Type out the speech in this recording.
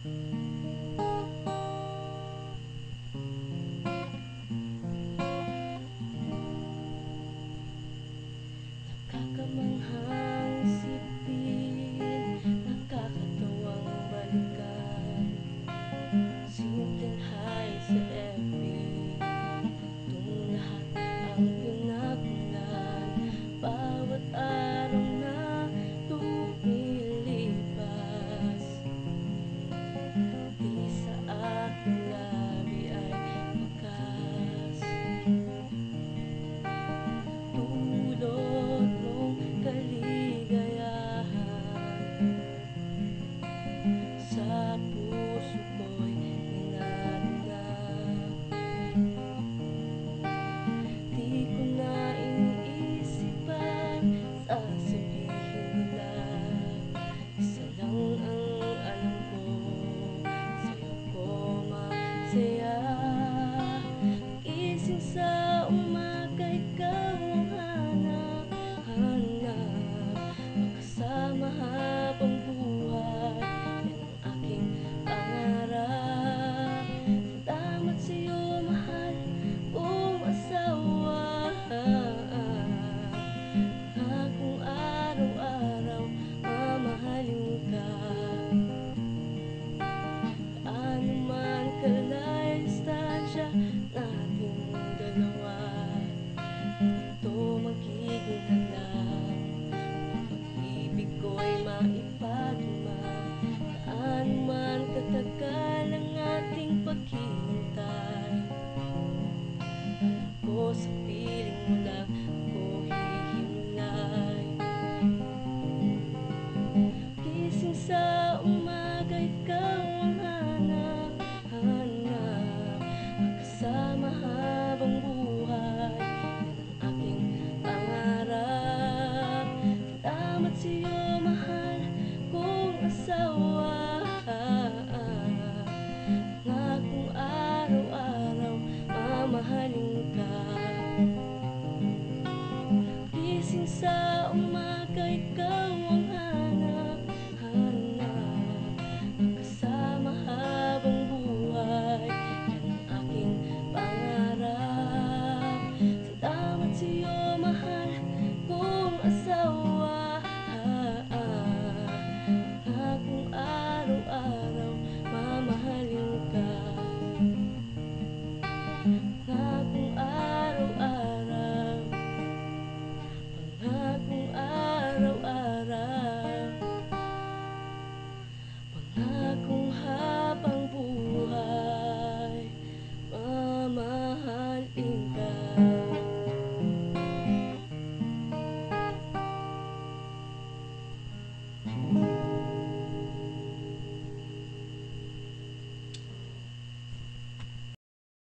Nakakamanghang isipin, nakakatawang balikan. Simpleng hi sa FB, itong lahat ang pinagmulan. Bawat araw na lumilipas, di sa aking labi ay wakas. Dulot mong kaligayahan, sa puso ko'y ninanap. Di ko na iniisip ang sasabihin nila. Isa lang ang alam ko, sa'yo ko masaya. Gising sa umaga, ikaw ang hanap-hanap. Makasama habang buhay, yan ang aking pangarap. Salamat sa'yo, mahal kong asawa. Akong araw-araw mamahalin ka. Gaano man kalay distansya nating dalawa, ito magiging hadlang. Ang pag-ibig ko'y maipadama. Gaano man katagal ang ating paghihintay, alam ko sa piling mo lang ako hihimlay. Gising sa umaga, ikaw ang hanap-hanap. Magkasama habang buhay, yan ang aking pangarap. Salamat sa'yo, mahal kong asawa.